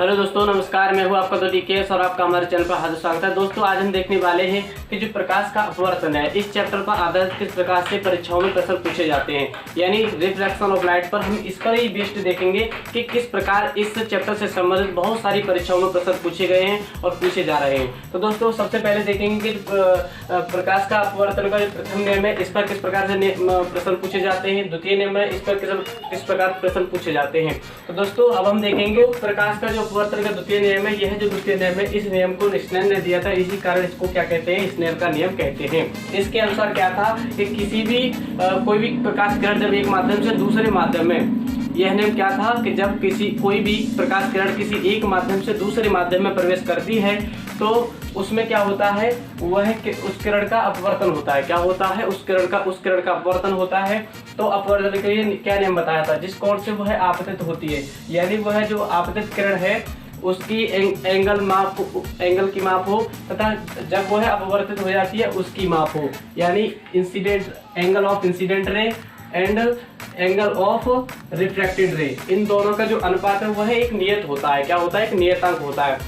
Hello दोस्तों, नमस्कार। मैं हूं आपका तो डीकेएस और आपका हमारे चैनल पर हार्दिक स्वागत है। दोस्तों, आज हम देखने वाले हैं कि जो प्रकाश का अपवर्तन है, इस चैप्टर पर आधारित किस प्रकार से परीक्षाओं में प्रश्न पूछे जाते हैं, यानी रिफ्लेक्शन ऑफ लाइट पर हम इस पर ही बेस्ड देखेंगे कि किस प्रकार इस चैप्टर से संबंधित बहुत सारी परीक्षाओं में प्रश्न पूछे गए हैं और पूछे जा रहे हैं। तो दोस्तों, सबसे पहले देखेंगे कि प्रकाश का अपवर्तन का जो प्रथम नियम है, इस पर किस प्रकार से प्रश्न पूछे जाते हैं। द्वितीय नियम है, इस पर किस प्रकार प्रश्न पूछे जाते हैं। तो दोस्तों, अब हम देखेंगे प्रकाश का जो अपवर्तन का द्वितीय नियम है, यह जो द्वितीय नियम है, इस नियम को स्नेल ने दिया था, इसी कारण इसको क्या कहते हैं, स्नेल का नियम कहते हैं। इसके अनुसार क्या था कि किसी भी कोई भी प्रकाश किरण जब एक माध्यम से दूसरे माध्यम में, यह नियम क्या था कि जब कोई भी प्रकाश किरण किसी एक माध्यम से दूसरे माध्यम में प्रवेश करती है तो उसमें क्या होता है, वह उस किरण का अपवर्तन होता है। क्या होता है, उस किरण का अपवर्तन होता है। तो अपवर्तन के लिए क्या नियम बताया था, जिस कोण से वह आपतित होती है, यानी वह जो आपतित किरण है उसकी एंगल की माप हो, तथा जब वह अपवर्तित हो जाती है उसकी माप हो, यानी angle of incident ray and angle of reflected ray, इन दोनों का जो अनुपात है वह एक नियत होता है। क्या होता है, एक नियतांक होता है।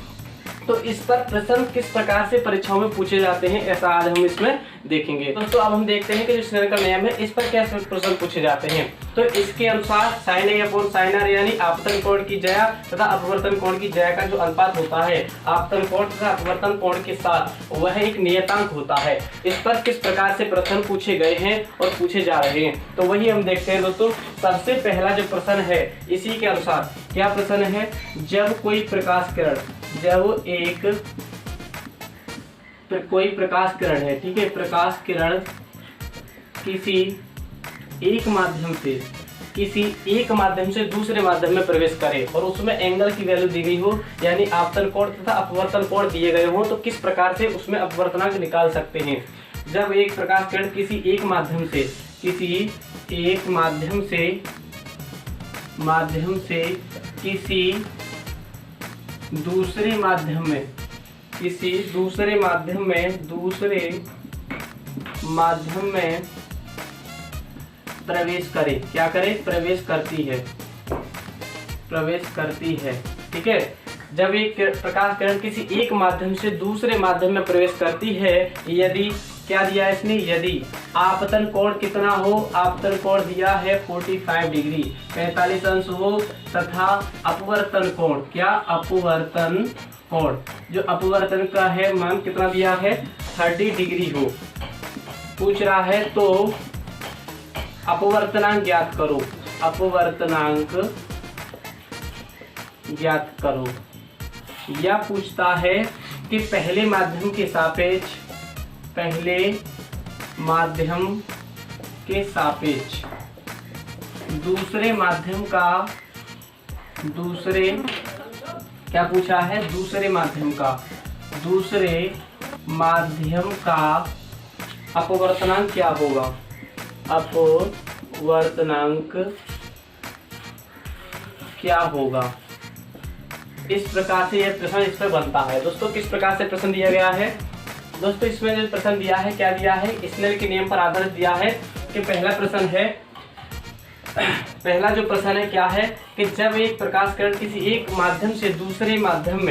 तो इस पर प्रश्न किस प्रकार से परीक्षाओं में पूछे जाते हैं, ऐसा आज हम इसमें देखेंगे। दोस्तों, अब हम देखते हैं कि जो स्नेल का नियम है, इस पर कैसे प्रश्न पूछे जाते हैं। तो इसके अनुसार sin A upon sin R यानी आपतन कोण की ज्या तथा अपवर्तन कोण की ज्या का जो अनुपात होता है आपतन कोण तथा अपवर्तन कोण के साथ, वह एक नियतांक होता है। इस पर किस प्रकार से प्रश्न पूछे गए हैं और पूछे जा रहे हैं, तो वही हम देखते हैं। दोस्तों, सबसे पहला जो प्रश्न है, इसी के अनुसार क्या प्रश्न है, जब कोई प्रकाश किरण, जब कोई प्रकाश किरण है, ठीक है, प्रकाश किरण किसी एक माध्यम से दूसरे माध्यम में प्रवेश करे और उसमें एंगल की वैल्यू दी गई हो, यानी आपतन कोण तथा अपवर्तन कोण दिए गए हो, तो किस प्रकार से उसमें अपवर्तनांक निकाल सकते हैं। जब एक प्रकाश किरण किसी एक माध्यम से किसी दूसरे माध्यम में प्रवेश करे, क्या करे, प्रवेश करती है, ठीक है। जब एक प्रकाश किरण किसी एक माध्यम से दूसरे माध्यम में प्रवेश करती है, यदि क्या दिया है इसने, यदि आपतन कोण कितना हो, आपतन कोण दिया है 45 डिग्री 45 अंश हो, तथा अपवर्तन कोण, क्या, अपवर्तन कोण, जो अपवर्तन का है मान कितना दिया है, 30 डिग्री हो, पूछ रहा है। तो अपवर्तनांक ज्ञात करो, या पूछता है कि पहले माध्यम के सापेक्ष दूसरे माध्यम का अपवर्तनांक क्या होगा, इस प्रकार से यह प्रश्न इस पर बनता है। दोस्तों, किस प्रकार से प्रश्न दिया गया है, दोस्तों इसमें जो प्रश्न दिया है, क्या दिया है, स्नेल के नियम पर आधारित दिया है कि पहला जो प्रश्न है क्या है कि जब एक प्रकाश किरण किसी एक माध्यम से दूसरे माध्यम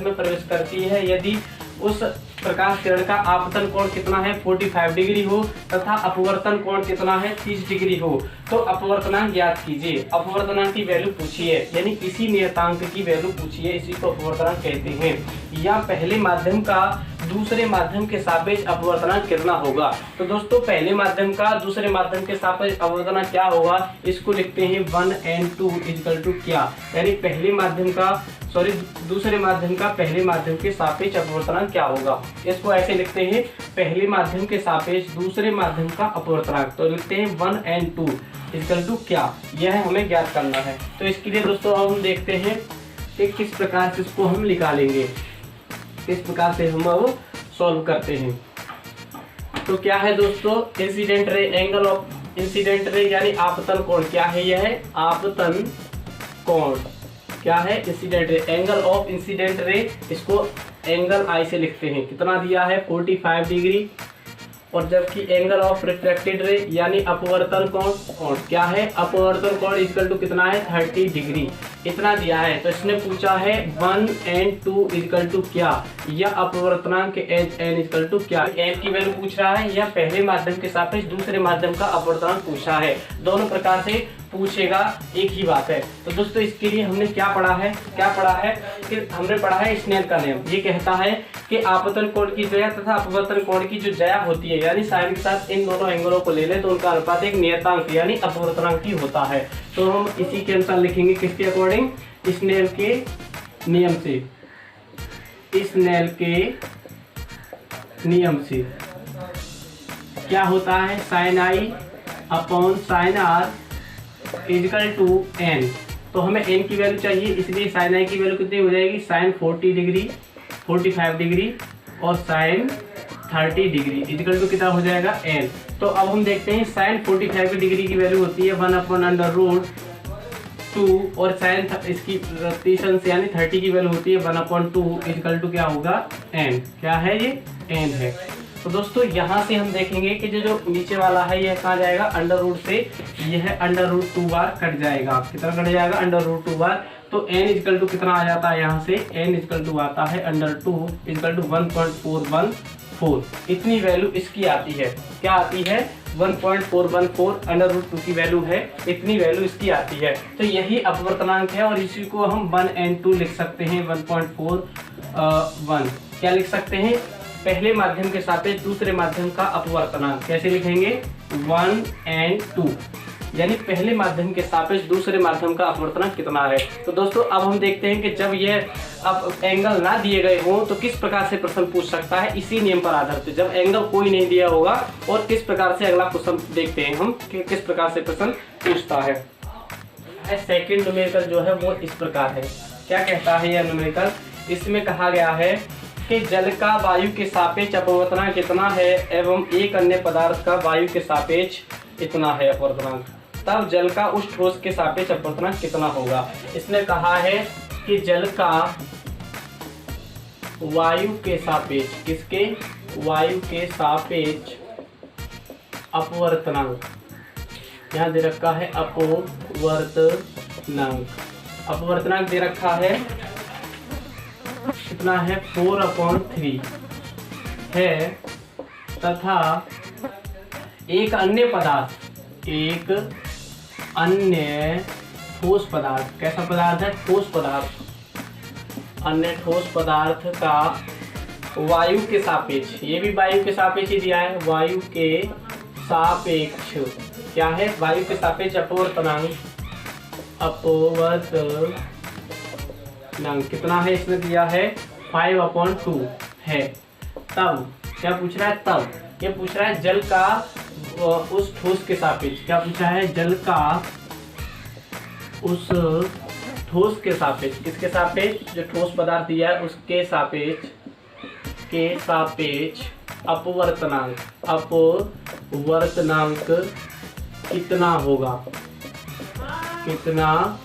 में प्रवेश करती है, यदि उस प्रकाश किरण का आपतन कोण कितना है, 45 डिग्री हो, तथा अपवर्तन कोण कितना है, 30 डिग्री हो, तो अपवर्तनांक ज्ञात कीजिए। अपवर्तनांक की वैल्यू पूछिए, यानी किसी नियतांक की वैल्यू पूछिए, इसी को अपवर्तनांक कहते हैं। या पहले माध्यम का दूसरे माध्यम के सापेक्ष अपवर्तनांक कितना होगा। तो दोस्तों, पहले माध्यम का दूसरे माध्यम के सापेक्ष अपवर्तनांक क्या होगा, इसको लिखते हैं 1 and 2 इक्वल टू क्या, यानी दूसरे माध्यम का पहले माध्यम के सापेक्ष अपवर्तनांक क्या होगा। इसको ऐसे लिखते हैं, पहले माध्यम के सापेक्ष दूसरे माध्यम का अपवर्तनांक, तो लिखते हैं 1 and 2 इक्वल टू क्या, यह हमें ज्ञात करना है। तो इसके लिए दोस्तों अब हम देखते हैं कि किस प्रकार से इसको हम निकालेंगे, किस प्रकार से हम अब सॉल्व करते हैं। तो क्या है दोस्तों, incident ray, angle of incident रे यानी आपतन कोण, क्या है, यह है आपतन कोण, क्या है, incident ray, angle of incident रे, इसको एंगल आई से लिखते हैं, कितना दिया है, 45 डिग्री, और जबकि एंगल ऑफ रिफ्लेक्टेड रे यानी अपवर्तन कोण क्या है, अपवर्तन कोण इक्वल टू कितना है, 30 डिग्री। इतना दिया है। तो इसने पूछा है 1 and 2 इक्वल टू क्या, या अपवर्तनांक n इक्वल टू क्या। n की वैल्यू पूछ रहा है या पहले माध्यम के सापेक्ष दूसरे माध्यम का अपवर्तनांक पूछा है, दोनों प्रकार से पूछेगा, एक ही बात है। तो दोस्तों इसके लिए हमने क्या पढ़ा है कि हमने पढ़ा है स्नेल का नियम। ये कहता है कि आपतन कोण की ज्या तथा अपवर्तन कोण की जो ज्या होती है यानी साइन के साथ इन दोनों एंगलों को ले लें तो उनका अनुपात एक नियतांक यानी अपवर्तनांक ही होता है। तो हम इसी के अनुसार लिखेंगे, किसके अकॉर्डिंग, स्नेल के नियम से। स्नेल के नियम से क्या होता है, sine i upon sine r equal to n। तो हमें n की वैल्यू चाहिए, इसलिए साइन आई की वैल्यू कितनी हो जाएगी, साइन 40 डिग्री 45 डिग्री और साइन 30 डिग्री इक्वल टू कितना हो जाएगा n। तो अब हम देखते हैं साइन 45 डिग्री की वैल्यू होती है 1/√2 और साइन इसकी प्रतिशत से यानी 30 की वैल्यू होती है 1/2 इक्वल टू क्या होगा n। क्या है ये, n है। तो दोस्तों यहाँ से हम देखेंगे कि जो नीचे वाला है यह कहाँ जाएगा, अंडर रूट से यह √2 बार कट जाएगा। कितना कट जाएगा, √2 बार। तो n इक्वल टू कितना आ जाता है, यहाँ से n इक्वल टू आता है √2 इक्वल टू 1.414। इतनी वैल्यू इसकी आती है, क्या आती है, 1.414 √2 की वैल्यू है, इतनी वैल्यू इसकी आती है। तो यही अपवर्तनांक है और इसी को हम 1 and 2 लिख सकते हैं। 1.41 क्या लिख सकते हैं, पहले माध्यम के सापेक्ष दूसरे माध्यम का अपवर्तनांक। कैसे लिखेंगे, 1 and 2 यानी पहले माध्यम के सापेक्ष दूसरे माध्यम का अपवर्तनांक कितना है। तो दोस्तों अब हम देखते हैं कि जब यह अब एंगल ना दिए गए हों तो किस प्रकार से प्रश्न पूछ सकता है, इसी नियम पर आधारित। जब एंगल कोई नहीं दिया होगा और किस प्रकार से अगला क्वेश्चन देखते हैं हम कि किस प्रकार से प्रश्न पूछता है। सेकंड न्यूमेरिकल जो है वो इस प्रकार है। क्या कहता है यह न्यूमेरिकल, इसमें कहा गया है कि जल का वायु के सापेक्ष अपवर्तनांक कितना है एवं एक अन्य पदार्थ का वायु के सापेक्ष इतना है अपवर्तनांक, तब जल का उस ठोस के सापेक्ष अपवर्तनांक कितना होगा। इसने कहा है कि जल का वायु के सापेक्ष, किसके, वायु के सापेक्ष अपवर्तनांक, यहाँ दे रखा है अपवर्तनांक। अपवर्तनांक दे रखा है कितना है, 4/3 है, तथा एक अन्य पदार्थ, एक अन्य ठोस पदार्थ, कैसा पदार्थ है, ठोस पदार्थ, अन्य ठोस पदार्थ का वायु के सापेक्ष, ये भी वायु के सापेक्ष ही दिया है, वायु के सापेक्ष क्या है, वायु के सापेक्ष अपवर्तनांक, अपवर्तनांक कितना है, इसमें दिया है 5/2 है। तब क्या पूछ रहा है, तब ये पूछ रहा है जल का उस ठोस के सापेक्ष, क्या पूछा है, जल का उस ठोस के सापेक्ष, किसके सापेक्ष, जो ठोस पदार्थ दिया है उसके सापेक्ष, के सापेक्ष अपवर्तनांक, अपवर्तनांक कितना होगा, कितना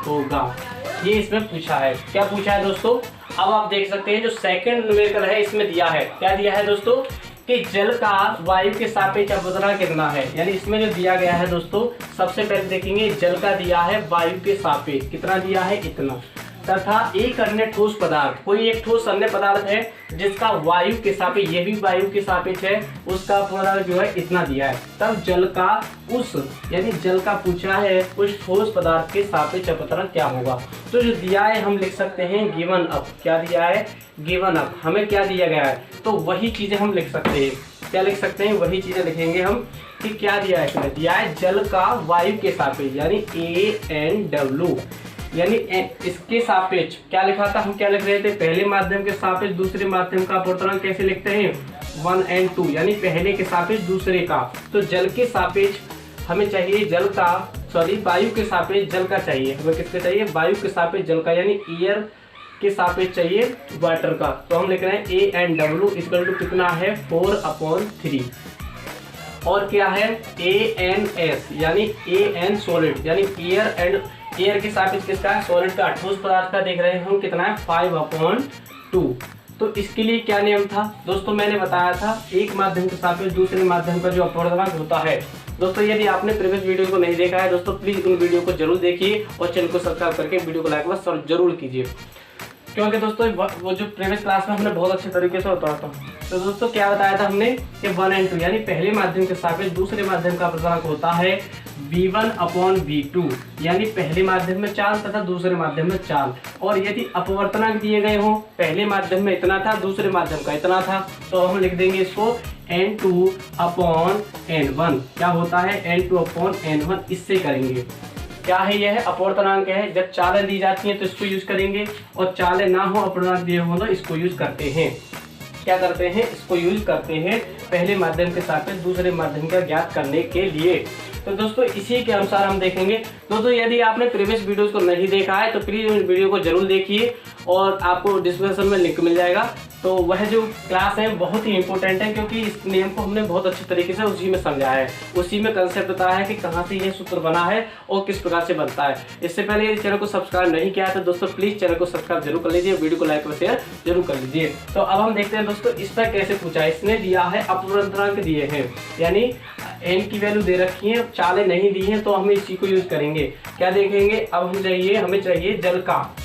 होगा, ये इसमें पूछा है। क्या पूछा है दोस्तों, अब आप देख सकते हैं जो सेकंड न्यूमेरिकल है इसमें दिया है, क्या दिया है दोस्तों, कि जल का वायु के सापेक्ष अपवर्तनांक कितना है। यानी इसमें जो दिया गया है दोस्तों, सबसे पहले देखेंगे जल का दिया है वायु के सापेक्ष, कितना दिया है, इतना, तथा एक अन्य ठोस पदार्थ, कोई एक ठोस अन्य पदार्थ है जिसका वायु के सापेक्ष, ये भी वायु के सापेक्ष है, उसका अपवर्तनांक जो है इतना दिया है। तब जल का उस, यानी जल का पूछा है उस ठोस पदार्थ के सापेक्ष अपवर्तनांक क्या होगा। तो जो दिया है हम लिख सकते हैं गिवन अप, क्या दिया है, गिवन अप, हमें क्या दिया गया है, तो वही चीजें हम लिख सकते हैं। क्या लिख सकते हैं, वही चीजें लिखेंगे हम कि क्या दिया है, इसमें दिया है जल का वायु के सापेक्ष यानी ANW, यानी इसके सापेक्ष क्या लिखा था, हम क्या लिख रहे थे, पहले माध्यम के सापेक्ष दूसरे माध्यम का अपवर्तनांक कैसे लिखते हैं, 1 and 2 यानी पहले के सापेक्ष दूसरे का। तो जल के सापेक्ष हमें चाहिए जल का, सॉरी वायु के सापेक्ष जल का चाहिए, हमें किसके चाहिए, वायु के सापेक्ष जल का, यानी एयर के सापेक्ष चाहिए वाटर का। तो हम लिख रहे हैं ANW इक्वल टू कितना है, 4/3, और क्या है ANS यानी AN सॉलिड, यानी एयर एंड एयर के सापेक्ष किसका है, सॉलिड का, ठोस पदार्थ का देख रहे हैं हम कितना है, 5/2। तो इसके लिए क्या नियम था दोस्तों, मैंने बताया था एक माध्यम के सापेक्ष दूसरे माध्यम का जो अपवर्तनांक होता है। दोस्तों यदि आपने प्रीवियस वीडियो को नहीं देखा है दोस्तों, प्लीज उन वीडियो को जरूर देखिए और चैनल को सब्सक्राइब करके वीडियो को लाइक व जरूर कीजिए, क्योंकि दोस्तों वो जो प्रीवियस क्लास में हमने बहुत अच्छे तरीके से बताया था। तो दोस्तों क्या बताया था हमने कि 1 और 2 यानी पहले माध्यम के सापेक्ष दूसरे माध्यम का अपवर्तनांक होता है v1/v2, यानी पहले माध्यम में चाल तथा दूसरे माध्यम में चाल। और यदि अपवर्तनांक दिए गए हों, पहले माध्यम में इतना था, दूसरे माध्यम का इतना था, तो हम लिख देंगे इसको n2/n1। क्या होता है n2/n1, इससे करेंगे। क्या है यह अपवर्तनांक है। जब चालें दी जाती हैं तो इसको यूज करेंगे, और चालें ना हो अपवर्तनांक दिए हो तो इसको यूज करते हैं। क्या करते हैं, इसको यूज करते हैं पहले माध्यम के सापेक्ष दूसरे माध्यम का ज्ञात करने के लिए। तो दोस्तों इसी के अनुसार हम देखेंगे। दोस्तों यदि आपने प्रीवियस वीडियोस को नहीं देखा है तो प्लीज उन वीडियो को जरूर देखिए, और आपको डिस्क्रिप्शन में लिंक मिल जाएगा। तो वह जो क्लास है बहुत ही इंपॉर्टेंट है, क्योंकि इस नियम को हमने बहुत अच्छे तरीके से उसी में समझा है, उसी में कंसेप्ट बताया है कि कहाँ से यह सूत्र बना है और किस प्रकार से बनता है। इससे पहले यदि चैनल को सब्सक्राइब नहीं किया है तो दोस्तों प्लीज चैनल को सब्सक्राइब जरूर कर लीजिए, वीडियो को लाइक और शेयर जरूर कर लीजिए। तो अब हम देखते हैं दोस्तों इस पर कैसे पूछा है। इसने दिया है अपवर्तनांक दिए हैं, यानी n की वैल्यू दे रखी है, चालें नहीं दी हैं, तो हम इसी को यूज करेंगे। क्या देखेंगे, अब हमें चाहिए जल का।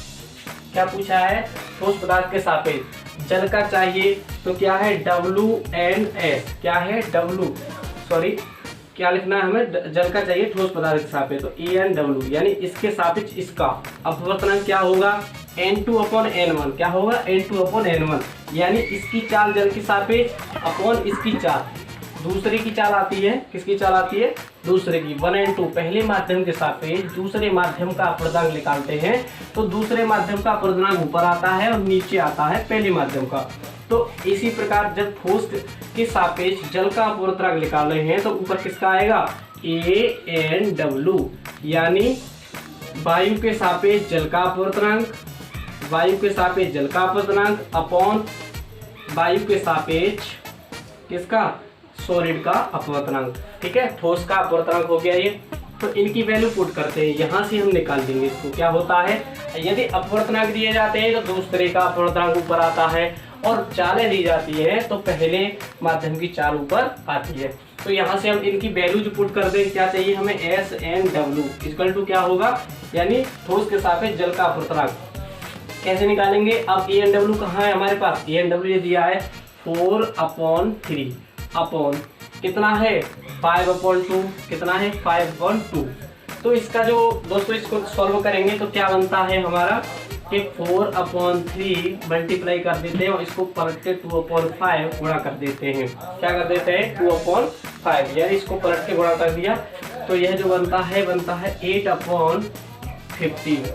क्या पूछा है, ठोस पदार्थ के सापेक्ष जल का चाहिए, तो क्या है WNS। क्या है क्या लिखना है हमें, जल का चाहिए ठोस पदार्थ के सापेक्ष, तो ENW, यानी इसके सापेक्ष इसका अपवर्तनांक क्या होगा n2/n1। क्या होगा n2/n1, यानी इसकी चाल जल की सापेक्ष अपॉन इसकी चाल दूसरे की चाल आती है। किसकी चाल आती है, दूसरे की। 1 और 2 पहले माध्यम के सापेक्ष दूसरे माध्यम का अपवर्तनांक निकालते हैं, तो दूसरे माध्यम का अपवर्तनांक ऊपर आता है और नीचे आता है पहले माध्यम का। तो इसी प्रकार जब ठोस के सापेक्ष जल का अपवर्तनांक निकाल रहे हैं तो ऊपर किसका आएगा ANW, यानी वायु के सापेक्ष जल का अपवर्तनांक, वायु के सापेक्ष जल का अपवर्तनांक अपॉन वायु के सापेक्ष किसका, सॉलिड का अपवर्तनांक। ठीक है, ठोस का अपवर्तनांक हो गया ये। तो इनकी वैल्यू पुट करते हैं, यहाँ से हम निकाल देंगे इसको। क्या होता है, यदि अपवर्तनांक दिए जाते हैं तो दूसरे का अपवर्तनांक ऊपर आता है, और चालें दी जाती है तो पहले माध्यम की चाल ऊपर आती है। तो यहाँ से हम इनकी वैल्यू जो पुट कर दें, क्या चाहिए हमें SNW इक्वल टू क्या होगा, यानी ठोस के सापेक्ष जल का अपवर्तनांक। कैसे निकालेंगे, अब ENW कहाँ है हमारे पास, ENW ये दिया है 4/3 अपॉन कितना है 5/2, कितना है 5/2। तो इसका जो दोस्तों इसको सॉल्व करेंगे तो क्या बनता है हमारा कि 4/3 मल्टीप्लाई कर देते हैं और इसको पलट के 2/5 गुणा कर देते हैं। क्या कर देते हैं 2/5, यानी इसको पलट के गुणा कर दिया, तो यह जो बनता है 8/15।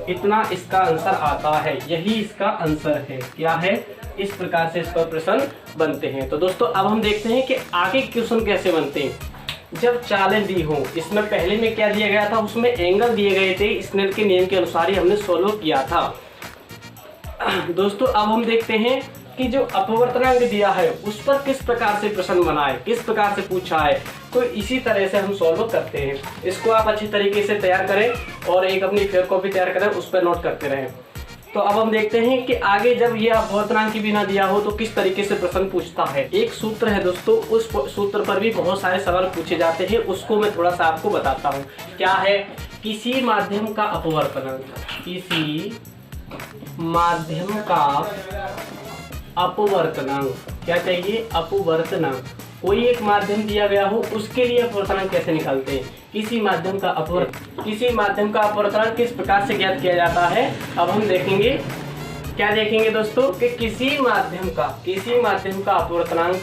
इतना इसका आंसर आता है, यही इसका आंसर है। क्या है, इस प्रकार से इसका प्रश्न बनते हैं। तो दोस्तों अब हम देखते हैं कि आगे क्वेश्चन कैसे बनते हैं। जब चालें दी हो, इसमें पहले में क्या दिया गया था, उसमें एंगल दिए गए थे, स्नेल के नियम के अनुसार ही हमने सोल्व किया था। दोस्तों अब हम देखते हैं कि जो अपवर्तनांक दिया है उस पर किस प्रकार से प्रश्न बना है, किस प्रकार से पूछा है। तो इसी तरह से हम सॉल्व करते हैं। इसको आप अच्छी तरीके से तैयार करें और एक अपनी फेयर कॉपी तैयार करें, उस पर नोट करते रहें। तो अब हम देखते हैं कि आगे जब ये अपवर्तनांक की बिना दिया हो तो किस तरीके से प्रश्न पूछता है। एक सूत्र है दोस्तों, उस सूत्र पर भी बहुत सारे सवाल पूछे जाते हैं, उसको मैं थोड़ा सा आपको बताता हूँ। क्या है, किसी माध्यम का अपवर्तनांक, किसी माध्यम का अपवर्तनांक, क्या चाहिए अपवर्तनांक। कोई एक माध्यम दिया गया हो उसके लिए अपवर्तनांक कैसे निकालते हैं। किसी माध्यम का अपवर्तनांक किस प्रकार से ज्ञात किया जाता है, अब हम देखेंगे। क्या देखेंगे दोस्तों कि किसी माध्यम का अपवर्तनांक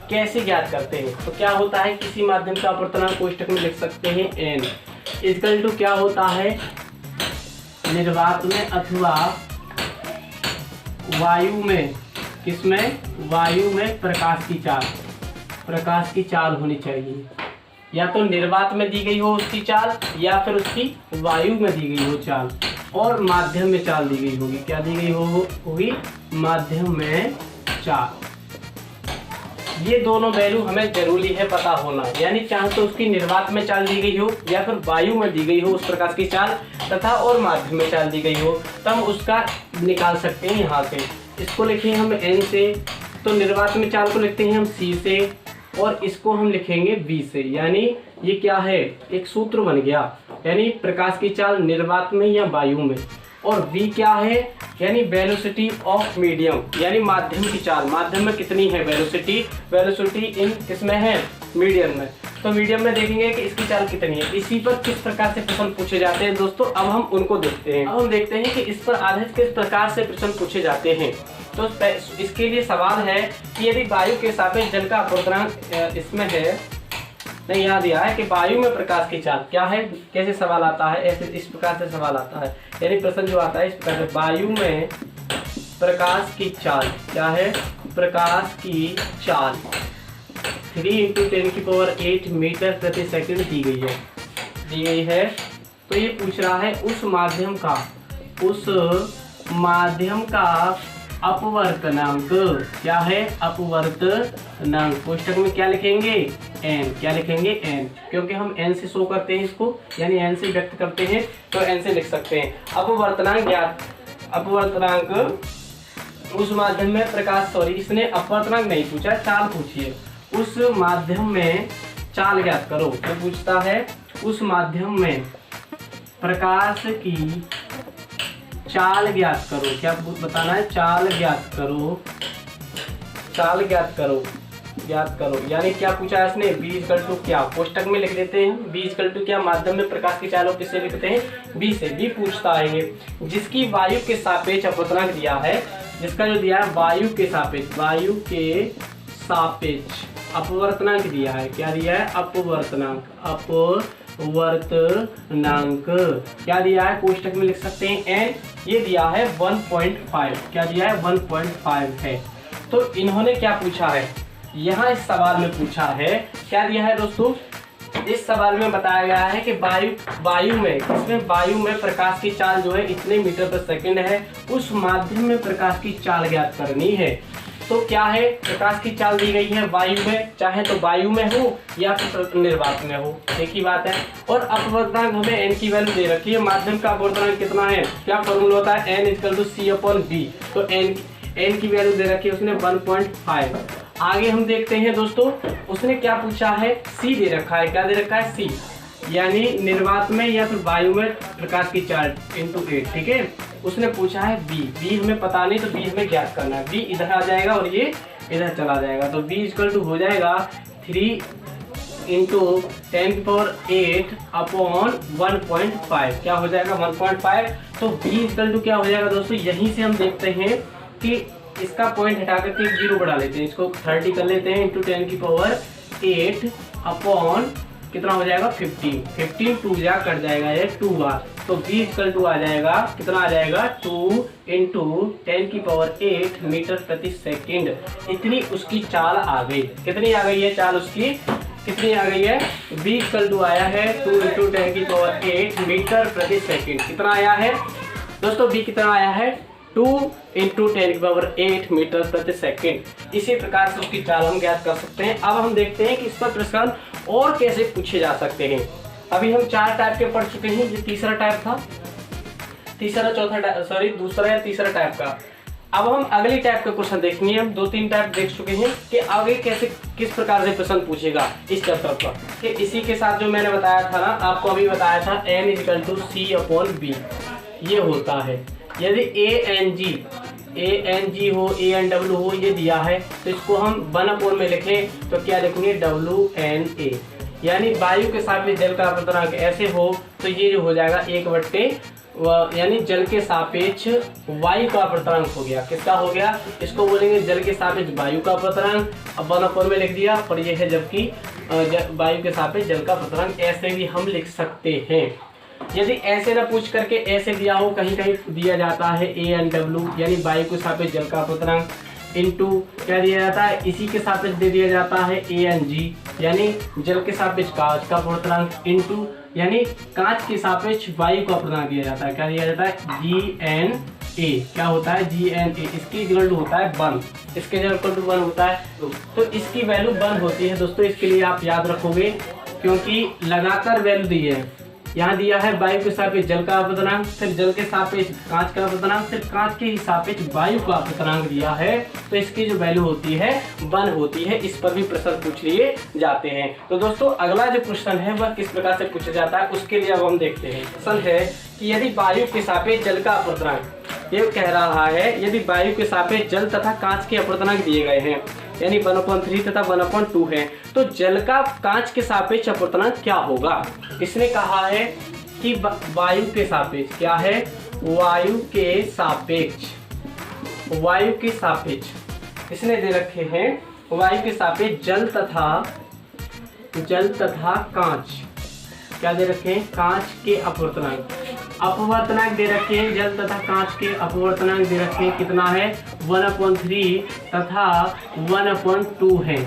कैसे ज्ञात करते हैं। तो क्या होता है, किसी माध्यम का अपवर्तनांक कोष्ठक में लिख सकते हैं n इक्वल टू क्या होता है, निर्वात में अथवा वायु में, किसमें, वायु में प्रकाश की चाल होनी चाहिए। या तो निर्वात में दी गई हो उसकी चाल, या फिर उसकी वायु में दी गई हो चाल, और माध्यम में चाल दी गई होगी। क्या दी गई होगी, माध्यम में चाल। ये दोनों वैल्यू हमें जरूरी है पता होना, यानी चाहे तो उसकी निर्वात में चाल दी गई हो या फिर वायु में दी गई हो उस प्रकार की चाल, तथा और माध्यम में चाल दी गई हो, तो हम उसका निकाल सकते हैं यहाँ से। इसको लिखे हम n से, तो निर्वात में चाल को लिखते हैं हम c से, और इसको हम लिखेंगे v से। यानी ये क्या है, एक सूत्र बन गया, यानी प्रकाश की चाल निर्वात में या वायु में। और v क्या है, यानी वेलोसिटी ऑफ मीडियम, यानी माध्यम की चाल। माध्यम में कितनी है वेलोसिटी, वेलोसिटी इन किसमें है, मीडियम में। तो मीडियम में देखेंगे कि इसकी चाल कितनी है। इसी पर किस प्रकार से प्रश्न पूछे जाते हैं दोस्तों, अब हम उनको देखते हैं। अब हम देखते हैं कि इस पर आधारित किस प्रकार से प्रश्न पूछे जाते हैं। तो इसके लिए सवाल है कि यदि वायु के सापेक्ष जल का अपवर्तनांक इसमें है, नहीं याद दिया है कि वायु में प्रकाश की चाल क्या है, कैसे सवाल आता है, ऐसे इस प्रकार से सवाल आता है। यानी प्रश्न जो आता है इस प्रकार से, वायु में प्रकाश की चाल क्या है, प्रकाश की चाल 3 × 10⁸ मीटर प्रति सेकंड दी गई है। तो ये पूछ रहा है उस माध्यम का अपवर्तनांक क्या है, अपवर्तनांक। कोष्ठक में क्या लिखेंगे, n, क्या लिखेंगे n, क्योंकि हम n से शो करते हैं इसको, यानी n से व्यक्त करते हैं, तो n से लिख सकते हैं। अपवर्तनांक ज्ञात, अपवर्तनांक उस माध्यम में प्रकाश, सॉरी इसने अपवर्तनांक नहीं पूछा, चाल पूछी है। उस माध्यम में चाल ज्ञात करो, तो पूछता है उस माध्यम में प्रकाश की चाल ज्ञात करो। क्या बताना है, चाल ज्ञात करो, चाल ज्ञात करो। यानी क्या पूछा है इसने, b = क्या, कोष्टक में लिख देते हैं b = क्या, माध्यम में प्रकाश की चाल किससे लिखते हैं, b से। b पूछता है जिसकी वायु के सापेक्ष अपवर्तनांक दिया है, जिसका जो दिया है वायु के सापेक्ष अपवर्तनांक दिया है। क्या दिया है, अपवर्तनांक क्या दिया है, कोष्टक में लिख सकते हैं n, ये दिया है 1.5, क्या दिया है 1.5 है। तो इन्होंने क्या पूछा है, यहाँ इस सवाल में पूछा है, क्या दिया है दोस्तों, इस सवाल में बताया गया है कि वायु में प्रकाश की चाल जो है इतने मीटर पर सेकंड है, उस माध्यम में प्रकाश की चाल ज्ञात करनी है। तो क्या है, प्रकाश की चाल दी गई है वायु में, चाहे तो वायु में हो या फिर निर्वात में हो, एक ही बात है। और अपवर्तनांक हमें n की वैल्यू दे रखी है, माध्यम का अपवर्तनांक कितना है, क्या फॉर्मूला होता है, n = c/v। तो n की वैल्यू दे रखी है उसने 1.5। आगे हम देखते हैं दोस्तों, उसने क्या पूछा है, c दे रखा है, क्या दे रखा है, c, यानी निर्वात में या फिर वायु में प्रकाश की चाल × 8, ठीक है। उसने पूछा है b हमें पता नहीं, तो b हमें ज्ञात करना है। b इधर आ जाएगा और ये इधर चला जाएगा, तो b = हो जाएगा 3 × 10⁸/1.5, क्या हो जाएगा 1.5। तो b = क्या हो जाएगा दोस्तों, यहीं से हम देखते हैं कि इसका पॉइंट हटा करके 0 बढ़ा लेते हैं, इसको 30 कर लेते हैं × 10⁸ कितना हो जाएगा 15 2 जा कट जाएगा ये 2 बार। तो b = आ जाएगा, कितना आ जाएगा 2 × 10⁸ मीटर प्रति सेकंड। इतनी उसकी चाल आ गई। कितनी आ गई है चाल उसकी, कितनी आ गई है, b = आया है 2 × 10⁸ मीटर प्रति सेकंड। कितना आया है दोस्तों, b कितना आया है 2 × 10⁸ मीटर प्रति सेकंड। इसी प्रकार से उसकी चाल हम ज्ञात कर सकते हैं। अब हम देखते हैं कि इस पर प्रश्न और कैसे पूछे जा सकते हैं। अभी हम 4 टाइप के पढ़ चुके हैं, ये तीसरा टाइप था, दूसरा या तीसरा टाइप का। अब हम अगली टाइप के क्वेश्चन देखेंगे। हम 2-3 टाइप देख चुके हैं कि आगे कैसे किस प्रकार से प्रश्न पूछेगा इस चैप्टर पर। कि इसी के साथ जो मैंने बताया था ना, आपको अभी बताया था n = c/v ये होता है। यदि ANG हो, ANW हो, ये दिया है, तो इसको हम 1/4 में लिखें तो क्या लिखेंगे, WNA। यानी वायु के सापेक्ष जल का अपवर्तनांक ऐसे हो तो ये जो हो जाएगा 1/, यानी जल के सापेक्ष वायु का अपवर्तनांक हो गया। किसका हो गया, इसको बोलेंगे जल के सापेक्ष वायु का अपवर्तनांक। अब 1/4 में लिख दिया, पर यह है जबकि वायु के सापेक्ष जल का अपवर्तनांक, ऐसे भी हम लिख सकते हैं। यदि ऐसे ना पूछ करके ऐसे दिया हो, कहीं कहीं दिया जाता है ANW, यानी वायु के सापेक्ष जल का अपवर्तनांक इनटू क्या दिया जाता है, इसी के सापेक्ष दे दिया जाता है ANG, यानी जल के सापेक्ष कांच का अपवर्तनांक इनटू, यानी कांच के सापेक्ष वायु का अपवर्तनांक दिया जाता है। क्या दिया जाता है, GNA। क्या होता है, GNA। इसकी इक्वल टू होता है 1, इसके इक्वल टू 1 होता है, तो इसकी वैल्यू 1 होती है दोस्तों। इसके लिए आप याद रखोगे, क्योंकि लगाकर वैल्यू दी है, यहाँ दिया है वायु के सापेक्ष जल का अपवर्तनांक, फिर जल के सापेक्ष कांच का अपवर्तनांक, फिर कांच के सापेक्ष वायु का अपवर्तनांक दिया है। तो इसकी जो वैल्यू होती है 1 होती है। इस पर भी प्रश्न पूछ लिए जाते हैं। तो दोस्तों अगला जो क्वेश्चन है वह किस प्रकार से पूछा जाता है उसके लिए अब हम देखते हैं। क्वेश्चन है कि यदि वायु के सापेक्ष जल का अपवर्तनांक, ये कह रहा है यदि वायु के सापेक्ष जल तथा कांच के अपवर्तनांक दिए गए हैं, यानी 1/3 तथा 1/2 है, तो जल का कांच के सापेक्ष अपवर्तनांक क्या होगा। इसने कहा है कि वायु के सापेक्ष क्या है, वायु के सापेक्ष इसने दे रखे हैं वायु के सापेक्ष जल तथा कांच, क्या दे रखे हैं, कांच के अपवर्तनांक दे रखे हैं। जल तथा कांच के अपवर्तनांक दे रखे हैं, कितना है 1/3 तथा 1/2 है।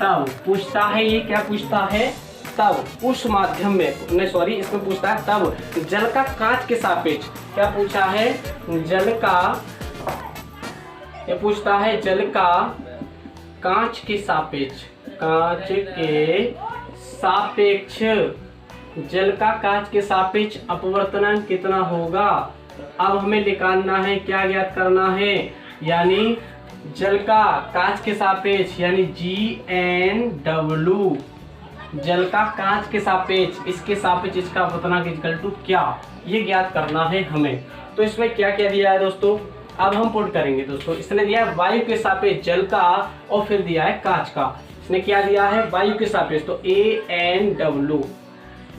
तब पूछता है, ये क्या पूछता है, तब उस माध्यम में इसमें पूछता है तब जल का कांच के सापेक्ष, क्या पूछा है, जल का कांच के सापेक्ष जल का कांच के सापेक्ष अपवर्तनांक कितना होगा। अब हमें निकालना है, क्या ज्ञात करना है, यानी जल का कांच के सापेक्ष यानी GNW, जल का कांच के सापेक्ष इसके सापेक्ष इसका अपवर्तनांक इक्वल टू क्या, ये ज्ञात करना है हमें। तो इसमें क्या क्या दिया है दोस्तों, अब हम पुट करेंगे दोस्तों। इसने दिया है वायु के सापेक्ष जल का और फिर दिया है कांच का। इसने क्या दिया है, वायु के सापेक्ष, तो ANW,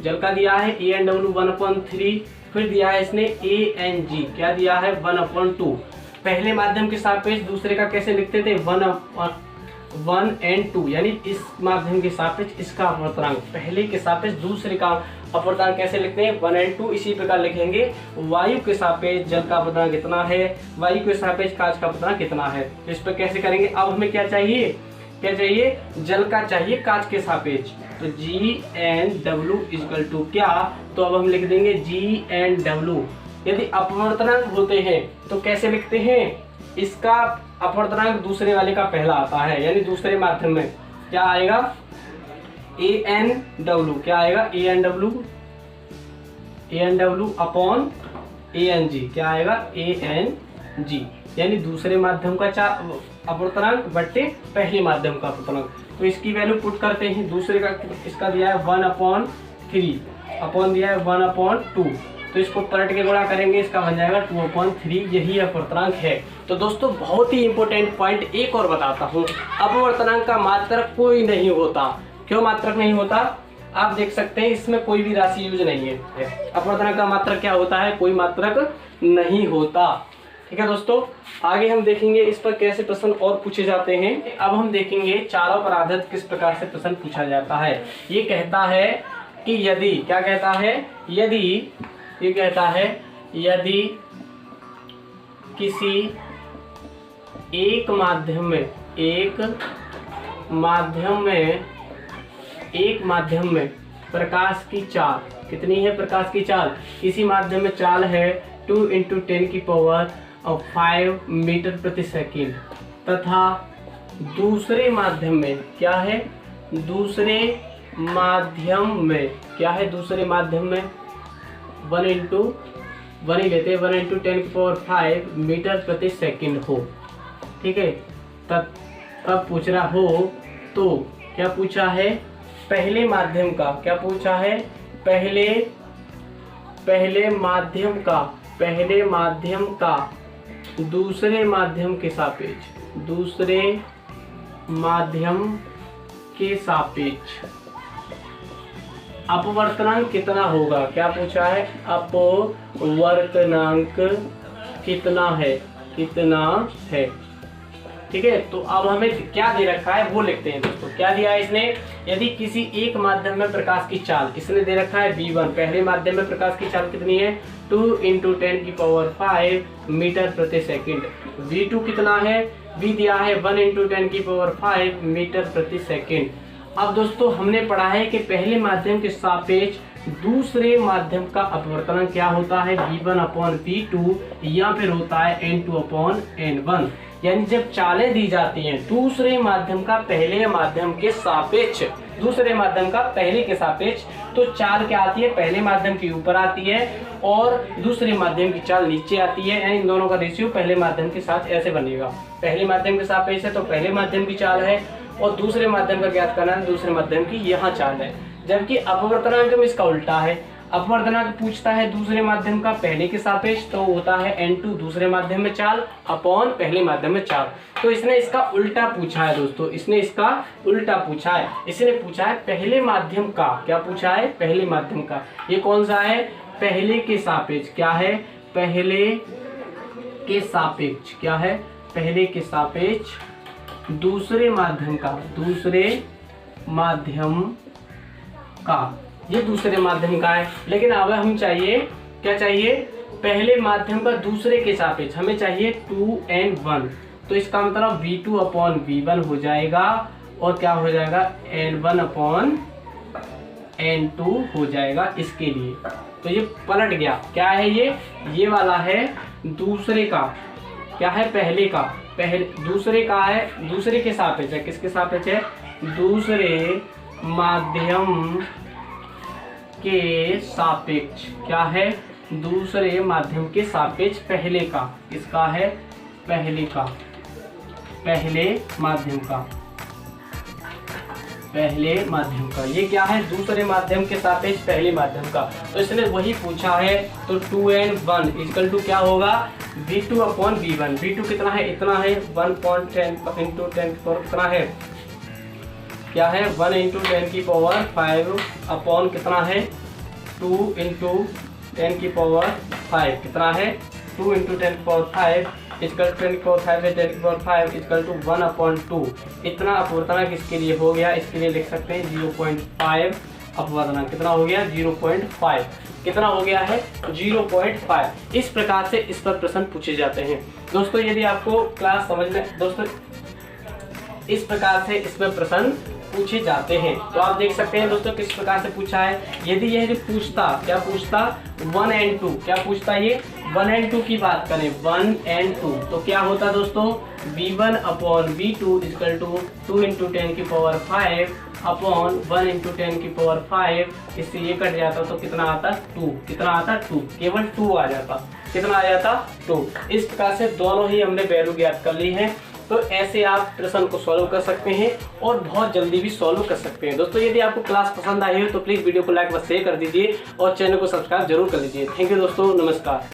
जल का दिया है ANW 1/3, फिर दिया है इसने ANG, क्या दिया है 1/2। पहले माध्यम के सापेक्ष दूसरे का कैसे लिखते थे, 1 and 2, यानी इस माध्यम के सापेक्ष इसका अपवर्तनांक, पहले के सापेक्ष दूसरे का अपवर्तनांक कैसे लिखते हैं 1 and 2। इसी प्रकार लिखेंगे वायु के सापेक्ष जल का अपवर्तनांक कितना है, वायु के सापेक्ष कांच का अपवर्तनांक कितना है। इस पर कैसे करेंगे, अब हमें क्या चाहिए, जल का चाहिए कांच के सापेक्ष, तो GNW इक्वल टू क्या, तो अब हम लिख देंगे GNW। यदि अपवर्तनांक होते हैं तो कैसे लिखते हैं, इसका अपवर्तनांक दूसरे वाले का पहला आता है, यानी दूसरे माध्यम में क्या आएगा ANW, क्या आएगा ANW अपॉन ANG, क्या आएगा ANG, यानी दूसरे माध्यम का अपवर्तनांक बट्टे पहले माध्यम का अपवर्तनांक। तो इसकी वैल्यू पुट करते हैं, दूसरे का इसका दिया है 1/3 अपॉन दिया है 1/2, तो इसको पलट के गुणा करेंगे, इसका बन जाएगा 2/3, यही अपवर्तनांक है। तो दोस्तों बहुत ही इंपॉर्टेंट पॉइंट एक और बताता हूँ, अपवर्तनांक का मात्रक कोई नहीं होता। क्यों मात्रक नहीं होता, आप देख सकते हैं इसमें कोई भी राशि यूज नहीं है। अपवर्तनांक का मात्रक क्या होता है, कोई मात्रक नहीं होता। ठीक है दोस्तों, आगे हम देखेंगे इस पर कैसे प्रश्न और पूछे जाते हैं। अब हम देखेंगे चारों पर आधारित किस प्रकार से प्रश्न पूछा जाता है। ये कहता है कि यदि, क्या कहता है, ये कहता है यदि किसी एक माध्यम में प्रकाश की चाल, कितनी है प्रकाश की चाल, किसी माध्यम में चाल है 2 × 10⁵ मीटर प्रति सेकंड, तथा दूसरे माध्यम में क्या है, दूसरे माध्यम में 1 × 10⁵ मीटर प्रति सेकंड हो। ठीक है, तब पूछ रहा हो, तो क्या पूछा है, पहले माध्यम का, क्या पूछा है, पहले माध्यम का दूसरे माध्यम के सापेक्ष अपवर्तनांक कितना होगा। क्या पूछा है, अपवर्तनांक कितना है। ठीक है, तो अब हमें क्या दे रखा है वो लिखते हैं दोस्तों। क्या दिया है इसने, यदि किसी एक माध्यम में प्रकाश की चाल, इसने दे रखा है V1, पहले माध्यम में प्रकाश की चाल कितनी है 2 × 10⁵ मीटर प्रति सेकंड। V2 कितना है, V दिया है 1 × 10⁵ मीटर प्रति सेकंड। अब दोस्तों हमने पढ़ा है कि पहले माध्यम के सापेक्ष दूसरे माध्यम का अपवर्तनांक क्या होता है, V1/V2, या फिर होता है N2/N1। यानी जब चालें दी जाती हैं दूसरे माध्यम का पहले माध्यम के सापेक्ष दूसरे माध्यम का पहले के सापेक्ष, तो चाल क्या आती है, पहले माध्यम के ऊपर आती है और दूसरे माध्यम की चाल नीचे आती है, यानी इन दोनों का रेशियो पहले माध्यम के साथ ऐसे बनेगा। पहले माध्यम के सापेक्ष है तो पहले माध्यम की चाल है और दूसरे माध्यम का ज्ञात करना है, दूसरे माध्यम की यहाँ चाल है। जबकि अपवर्तनांक में इसका उल्टा है, अपवर्तनांक पूछता है दूसरे माध्यम का पहले के सापेक्ष, तो होता है n2 दूसरे माध्यम में चाल अपॉन पहले माध्यम में चाल। तो इसने इसका उल्टा पूछा है दोस्तों, इसने इसका उल्टा पूछा है। इसने पूछा है पहले माध्यम का, क्या पूछा है, पहले माध्यम का। ये कौन सा है, पहले के सापेक्ष, क्या है, पहले के सापेक्ष, क्या है, पहले के सापेक्ष दूसरे माध्यम का, दूसरे माध्यम का, ये दूसरे माध्यम का है। लेकिन अब हम चाहिए, क्या चाहिए, पहले माध्यम का दूसरे के सापेक्ष, हमें चाहिए 2n1, तो इसका मतलब v2 अपॉन v1 हो जाएगा और क्या हो जाएगा, n1 अपॉन n2 हो जाएगा इसके लिए। तो ये पलट गया, क्या है ये वाला है दूसरे का, क्या है, पहले का, पहले दूसरे का है, दूसरे के सापेक्ष है, किसके सापेक्ष है, दूसरे माध्यम के सापेक्ष, क्या है, दूसरे माध्यम के सापेक्ष पहले का, इसका है पहले का, पहले माध्यम का, पहले माध्यम का, ये क्या है, दूसरे माध्यम के सापेक्ष पहले माध्यम का। तो इसने वही पूछा है, तो 2n1 इक्वल टू क्या होगा, v2 अपॉन v1। v2 कितना है, इतना है, 1.10 इंटू 10 कितना है, क्या है, 1 इंटू 10 की पावर 5 अपॉन कितना है, 2 इंटू 10 की पावर 5 कितना है, 2 इंटू 10 की पावर 5 इक्वल 10 की पावर 5 है, 10 की पावर 5 इक्वल टू 1 अपॉन 2। इतना अपवर्तनांक इसके लिए हो गया, इसके लिए लिख सकते हैं 0.5 अपवर्तनांक, कितना हो गया, 0.5, कितना हो गया है, 0.5। इस प्रकार से इस पर प्रश्न पूछे जाते हैं दोस्तों। यदि आपको क्लास समझ में दोस्तों, इस प्रकार से इसमें प्रश्न पूछे जाते हैं। तो आप देख सकते हैं दोस्तों किस प्रकार से पूछा है। यदि यह जो पूछता, क्या पूछता, 1 and 2, क्या पूछता, ये 1 and 2 की बात करें, 1 and 2, तो क्या होता दोस्तों, v1 upon v2 equal to 2 into 10 की पावर 5 अपॉन 1 इंटू 10 की पावर 5, इससे ये कट जाता तो कितना आता, 2, कितना आता, 2, केवल 2 आ जाता, कितना आ जाता, 2। इस प्रकार से दोनों ही हमने वैल्यू ज्ञात कर ली है। तो ऐसे आप प्रश्न को सॉल्व कर सकते हैं और बहुत जल्दी भी सॉल्व कर सकते हैं। दोस्तों यदि आपको क्लास पसंद आई हो तो प्लीज़ वीडियो को लाइक व शेयर कर दीजिए और चैनल को सब्सक्राइब जरूर कर लीजिए। थैंक यू दोस्तों, नमस्कार।